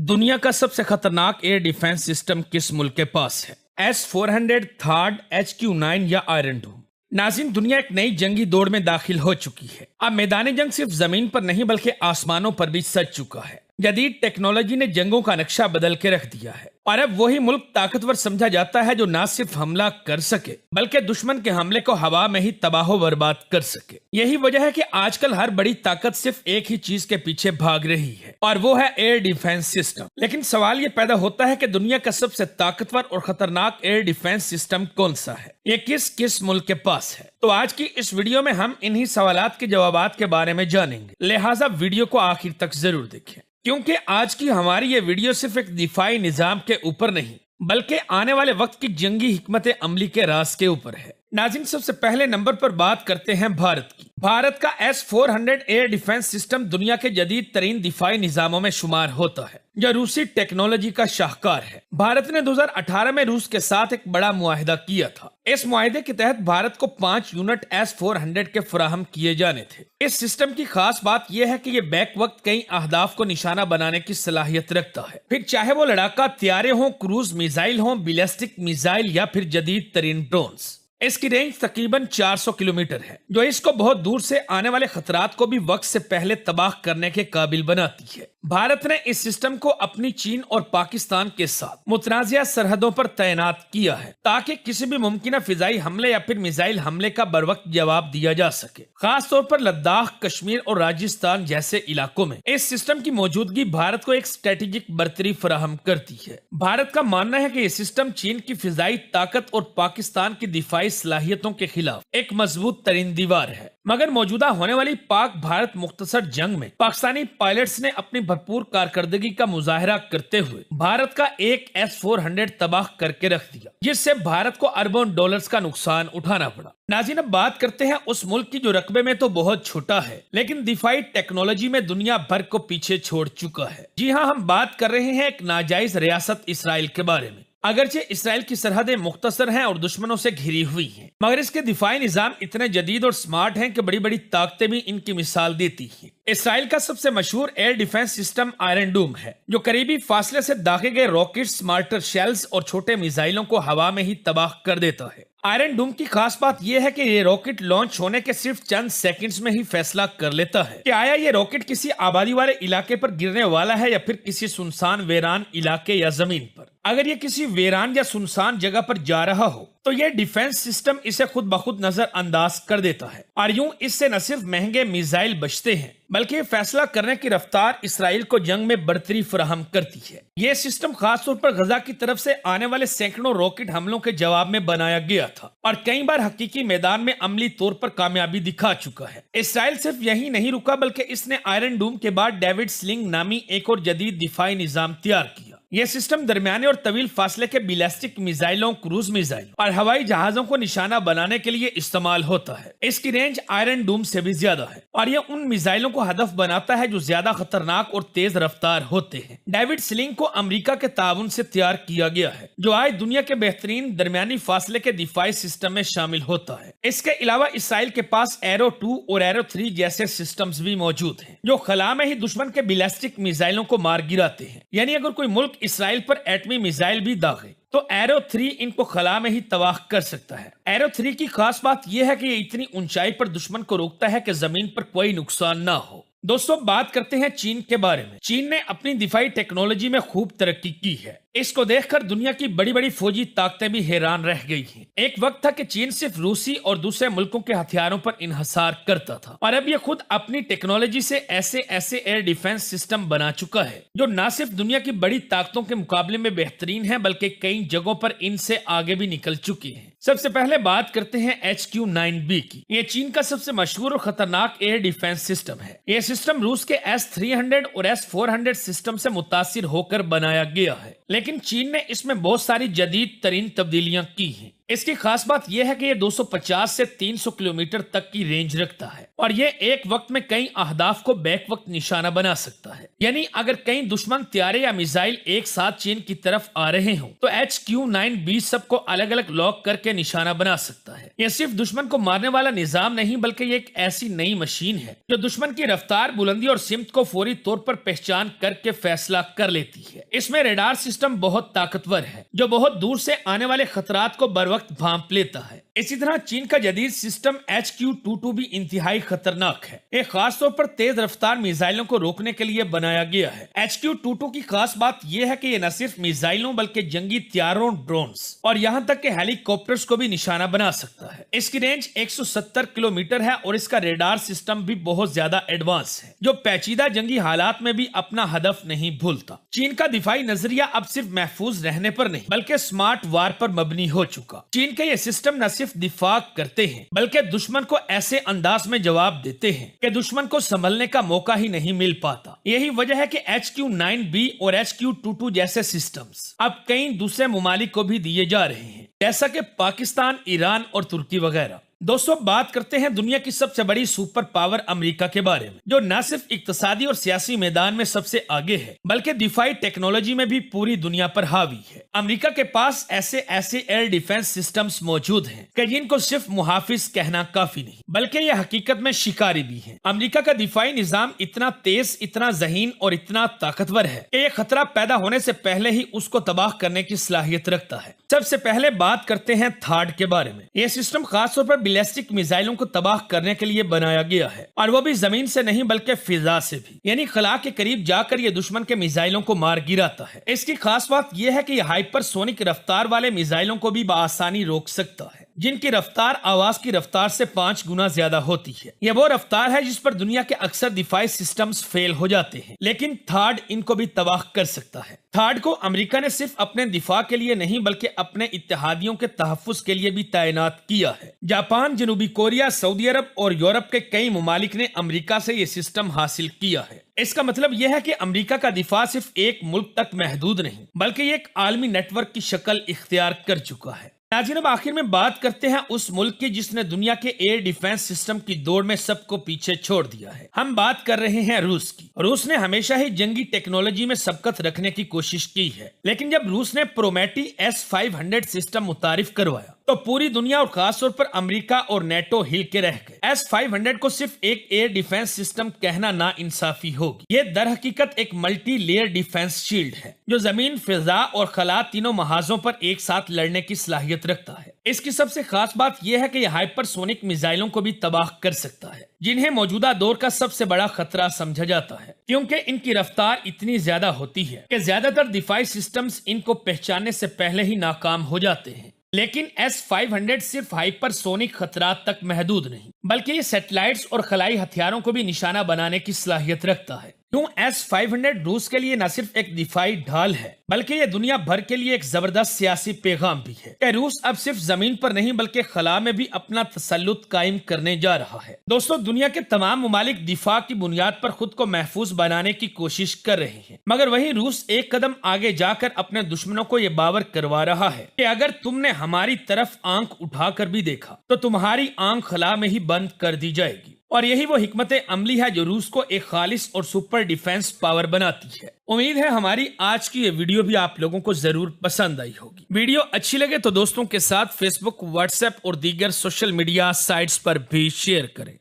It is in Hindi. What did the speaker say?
दुनिया का सबसे खतरनाक एयर डिफेंस सिस्टम किस मुल्क के पास है? S-400, थार्ड, HQ-9 या आयरन डोम? नाज़रीन, दुनिया एक नई जंगी दौड़ में दाखिल हो चुकी है। अब मैदानी जंग सिर्फ जमीन पर नहीं बल्कि आसमानों पर भी सज चुका है। जदीद टेक्नोलॉजी ने जंगों का नक्शा बदल के रख दिया है और अब वही मुल्क ताकतवर समझा जाता है जो न सिर्फ हमला कर सके बल्कि दुश्मन के हमले को हवा में ही तबाह बर्बाद कर सके। यही वजह है कि आजकल हर बड़ी ताकत सिर्फ एक ही चीज के पीछे भाग रही है और वो है एयर डिफेंस सिस्टम। लेकिन सवाल ये पैदा होता है कि दुनिया का सबसे ताकतवर और खतरनाक एयर डिफेंस सिस्टम कौन सा है? ये किस किस मुल्क के पास है? तो आज की इस वीडियो में हम इन्हीं सवालात के जवाबात के बारे में जानेंगे, लिहाजा वीडियो को आखिर तक जरूर देखें, क्योंकि आज की हमारी ये वीडियो सिर्फ एक दिफाई निजाम के ऊपर नहीं बल्कि आने वाले वक्त की जंगी हिकमत अमली के राज के ऊपर है। नाज़रीन, सबसे पहले नंबर पर बात करते हैं भारत की। भारत का S-400 एयर डिफेंस सिस्टम दुनिया के जदीद तरीन दिफाई निजामों में शुमार होता है, जो रूसी टेक्नोलॉजी का शाहकार है। भारत ने 2018 में रूस के साथ एक बड़ा मुआहिदा किया था। इस मुआहिदे के तहत भारत को 5 यूनिट S-400 के फराहम किए जाने थे। इस सिस्टम की खास बात यह है कि ये बैक वक्त कई अहदाफ को निशाना बनाने की सलाहियत रखता है, फिर चाहे वो लड़ाका हथियारे हों, क्रूज मिसाइल हों, बैलिस्टिक मिसाइल या फिर जदीद तरीन ड्रोन्स। इसकी रेंज तकरीबन 400 किलोमीटर है, जो इसको बहुत दूर से आने वाले खतरात को भी वक्त से पहले तबाह करने के काबिल बनाती है। भारत ने इस सिस्टम को अपनी चीन और पाकिस्तान के साथ मुतनाज़िया सरहदों पर तैनात किया है ताकि किसी भी मुमकिन फिजाई हमले या फिर मिसाइल हमले का बरवक्त जवाब दिया जा सके। खास तौर पर लद्दाख, कश्मीर और राजस्थान जैसे इलाकों में इस सिस्टम की मौजूदगी भारत को एक स्ट्रेटेजिक बर्तरी फराहम करती है। भारत का मानना है कि यह सिस्टम चीन की फिजाई ताकत और पाकिस्तान की दिफाई सलाहियतों के खिलाफ एक मजबूत तरीन दीवार है। मगर मौजूदा होने वाली पाक भारत मुख्तसर जंग में पाकिस्तानी पायलट्स ने अपनी भरपूर कारकर्दगी का मुजाहरा करते हुए भारत का एक S-400 तबाह करके रख दिया, जिससे भारत को अरबों डॉलर्स का नुकसान उठाना पड़ा। नाज़रीन, अब बात करते हैं उस मुल्क की जो रकबे में तो बहुत छोटा है लेकिन दिफाई टेक्नोलॉजी में दुनिया भर को पीछे छोड़ चुका है। जी हाँ, हम बात कर रहे हैं एक नाजायज रियासत इसराइल के बारे में। अगरचे इसराइल की सरहदें मुख्तसर हैं और दुश्मनों से घिरी हुई हैं, मगर इसके दिफाई निजाम इतने जदीद और स्मार्ट हैं कि बड़ी बड़ी ताकतें भी इनकी मिसाल देती हैं। इसराइल का सबसे मशहूर एयर डिफेंस सिस्टम आयरन डोम है, जो करीबी फासले से दागे गए रॉकेट्स, मार्टर शेल्स और छोटे मिसाइलों को हवा में ही तबाह कर देता है। आयरन डोम की खास बात यह है कि ये रॉकेट लॉन्च होने के सिर्फ चंद सेकंड्स में ही फैसला कर लेता है कि आया ये रॉकेट किसी आबादी वाले इलाके पर गिरने वाला है या फिर किसी सुनसान वीरान इलाके या जमीन पर। अगर ये किसी वीरान या सुनसान जगह पर जा रहा हो तो ये डिफेंस सिस्टम इसे खुद ब खुद नजरअंदाज कर देता है और यूं इससे न सिर्फ महंगे मिसाइल बचते हैं बल्कि फैसला करने की रफ्तार इसराइल को जंग में बढ़तरी फराहम करती है। ये सिस्टम खासतौर पर गजा की तरफ से आने वाले सैकड़ों रॉकेट हमलों के जवाब में बनाया गया था और कई बार हकीकी मैदान में अमली तौर पर कामयाबी दिखा चुका है। इसराइल सिर्फ यही नहीं रुका बल्कि इसने आयरन डोम के बाद डेविड स्लिंग नामी एक और जदीद दिफाई निजाम तैयार किया। यह सिस्टम दरमियाने और तवील फासले के बैलिस्टिक मिसाइलों, क्रूज मिसाइल और हवाई जहाजों को निशाना बनाने के लिए इस्तेमाल होता है। इसकी रेंज आयरन डोम से भी ज्यादा है और यह उन मिसाइलों को हदफ बनाता है जो ज्यादा खतरनाक और तेज रफ्तार होते हैं। डेविड स्लिंग को अमेरिका के ताउन से तैयार किया गया है, जो आज दुनिया के बेहतरीन दरमियानी फासले के दिफाई सिस्टम में शामिल होता है। इसके अलावा इसराइल के पास एरो 2 और एरो 3 जैसे सिस्टम्स भी मौजूद हैं, जो खला में ही दुश्मन के बैलिस्टिक मिसाइलों को मार गिराते हैं। यानी अगर कोई मुल्क इसराइल पर एटमी मिसाइल भी दागे तो एरो 3 इनको खला में ही तबाह कर सकता है। एरो 3 की खास बात यह है कि ये इतनी ऊंचाई पर दुश्मन को रोकता है कि जमीन पर कोई नुकसान ना हो। दोस्तों, बात करते हैं चीन के बारे में। चीन ने अपनी दिफाई टेक्नोलॉजी में खूब तरक्की की है। इसको देखकर दुनिया की बड़ी बड़ी फौजी ताकतें भी हैरान रह गई हैं। एक वक्त था कि चीन सिर्फ रूसी और दूसरे मुल्कों के हथियारों पर इन्हसार करता था और अब ये खुद अपनी टेक्नोलॉजी से ऐसे ऐसे एयर डिफेंस सिस्टम बना चुका है जो न सिर्फ दुनिया की बड़ी ताकतों के मुकाबले में बेहतरीन है बल्कि कई जगहों पर इनसे आगे भी निकल चुके हैं। सबसे पहले बात करते हैं HQ-9B की। ये चीन का सबसे मशहूर और खतरनाक एयर डिफेंस सिस्टम है। यह सिस्टम रूस के S-300 और S-400 सिस्टम से मुतासिर होकर बनाया गया है, लेकिन चीन ने इसमें बहुत सारी जदीद तरीन तब्दीलियां की हैं। इसकी खास बात यह है कि ये 250 से 300 किलोमीटर तक की रेंज रखता है और ये एक वक्त में कई अहदाफ को बैक वक्त निशाना बना सकता है। यानी अगर कई दुश्मन त्यारे या मिसाइल एक साथ चीन की तरफ आ रहे हों तो HQ-9B सबको अलग अलग लॉक करके निशाना बना सकता है। यह सिर्फ दुश्मन को मारने वाला निजाम नहीं बल्कि ये एक ऐसी नई मशीन है जो दुश्मन की रफ्तार, बुलंदी और सिमत को फौरी तौर पर पहचान करके फैसला कर लेती है। इसमें रेडार सिस्टम बहुत ताकतवर है जो बहुत दूर से आने वाले खतरात को बर वक्त भांप लेता है। इसी तरह चीन का जदीद सिस्टम HQ-22 भी इंतहाई खतरनाक है। एक खास तौर पर तेज रफ्तार मिसाइलों को रोकने के लिए बनाया गया है। HQ-22 की खास बात यह है कि यह न सिर्फ मिसाइलों बल्कि जंगी हथियारों, ड्रोन्स और यहाँ तक के हेलीकॉप्टर्स को भी निशाना बना सकता है। इसकी रेंज 170 किलोमीटर है और इसका रेडार सिस्टम भी बहुत ज्यादा एडवांस है जो पेचीदा जंगी हालात में भी अपना हदफ नहीं भूलता। चीन का दिफाई नजरिया अब सिर्फ महफूज रहने पर नहीं बल्कि स्मार्ट वार पर मबनी हो चुका। चीन के ये सिस्टम न सिर्फ दिफा करते हैं बल्कि दुश्मन को ऐसे अंदाज में जवाब देते हैं कि दुश्मन को संभलने का मौका ही नहीं मिल पाता। यही वजह है कि HQ-9B और HQ-22 जैसे सिस्टम्स अब कई दूसरे मुमालिक को भी दिए जा रहे हैं जैसा कि पाकिस्तान, ईरान और तुर्की वगैरह। दोस्तों, बात करते हैं दुनिया की सबसे बड़ी सुपर पावर अमेरिका के बारे में जो न सिर्फ इक्तिसादी और सियासी मैदान में सबसे आगे है बल्कि दिफाई टेक्नोलॉजी में भी पूरी दुनिया पर हावी है। अमेरिका के पास ऐसे एयर डिफेंस सिस्टम्स मौजूद हैं कि जिनको सिर्फ मुहाफिज कहना काफी नहीं बल्कि ये हकीकत में शिकारी भी है। अमेरिका का दिफाई निजाम इतना तेज, इतना जहीन और इतना ताकतवर है कि ये खतरा पैदा होने से पहले ही उसको तबाह करने की सलाहियत रखता है। सबसे पहले बात करते हैं थाड के बारे में। यह सिस्टम खासतौर पर बैलिस्टिक मिसाइलों को तबाह करने के लिए बनाया गया है और वो भी जमीन से नहीं बल्कि फिजा से भी, यानी खला के करीब जाकर ये दुश्मन के मिसाइलों को मार गिराता है। इसकी खास बात यह है कि यह हाइपरसोनिक रफ्तार वाले मिसाइलों को भी बआसानी रोक सकता है जिनकी रफ्तार आवाज की रफ्तार से 5 गुना ज्यादा होती है। यह वो रफ्तार है जिस पर दुनिया के अक्सर दिफाई सिस्टम्स फेल हो जाते हैं, लेकिन थाड इनको भी तबाह कर सकता है। थाड को अमेरिका ने सिर्फ अपने दिफा के लिए नहीं बल्कि अपने इत्तेहादियों के तहफ्फुज के लिए भी तैनात किया है। जापान, जनूबी कोरिया, सऊदी अरब और यूरोप के कई मुमालिक ने अमेरिका से यह सिस्टम हासिल किया है। इसका मतलब यह है कि अमेरिका का दिफा सिर्फ एक मुल्क तक महदूद नहीं बल्कि एक आलमी नेटवर्क की शक्ल इख्तियार कर चुका है। नाज़रीन, अब आखिर में बात करते हैं उस मुल्क की जिसने दुनिया के एयर डिफेंस सिस्टम की दौड़ में सबको पीछे छोड़ दिया है। हम बात कर रहे हैं रूस की। रूस ने हमेशा ही जंगी टेक्नोलॉजी में सबकत रखने की कोशिश की है, लेकिन जब रूस ने प्रोमेटी S-500 सिस्टम मुतारिफ करवाया तो पूरी दुनिया और खासतौर पर अमेरिका और नेटो हिल के रह गए। S-500 को सिर्फ एक एयर डिफेंस सिस्टम कहना ना इंसाफी होगी। ये दर हकीकत एक मल्टी लेयर डिफेंस शील्ड है जो जमीन, फिजा और खला तीनों महाजों पर एक साथ लड़ने की सलाहियत रखता है। इसकी सबसे खास बात यह है कि यह हाइपरसोनिक मिसाइलों को भी तबाह कर सकता है जिन्हें मौजूदा दौर का सबसे बड़ा खतरा समझा जाता है, क्योंकि इनकी रफ्तार इतनी ज्यादा होती है कि ज्यादातर दिफाई सिस्टम्स इनको पहचानने से पहले ही नाकाम हो जाते हैं। लेकिन S-500 सिर्फ हाइपरसोनिक खतरात तक महदूद नहीं बल्कि ये सैटेलाइट्स और खलाई हथियारों को भी निशाना बनाने की सलाहियत रखता है। क्यों S-500 रूस के लिए न सिर्फ एक दिफाई ढाल है बल्कि ये दुनिया भर के लिए एक जबरदस्त सियासी पैगाम भी है कि रूस अब सिर्फ जमीन पर नहीं बल्कि खला में भी अपना तसल्लुत कायम करने जा रहा है। दोस्तों, दुनिया के तमाम मुमालिक दिफा की बुनियाद पर खुद को महफूज बनाने की कोशिश कर रहे हैं, मगर वही रूस एक कदम आगे जाकर अपने दुश्मनों को ये बावर करवा रहा है कि अगर तुमने हमारी तरफ आंख उठाकर भी देखा तो तुम्हारी आंख खला में ही बंद कर दी जाएगी। और यही वो हिकमत अमली है जो रूस को एक खालिस और सुपर डिफेंस पावर बनाती है। उम्मीद है हमारी आज की ये वीडियो भी आप लोगों को जरूर पसंद आई होगी। वीडियो अच्छी लगे तो दोस्तों के साथ फेसबुक, व्हाट्सएप और दीगर सोशल मीडिया साइट्स पर भी शेयर करें।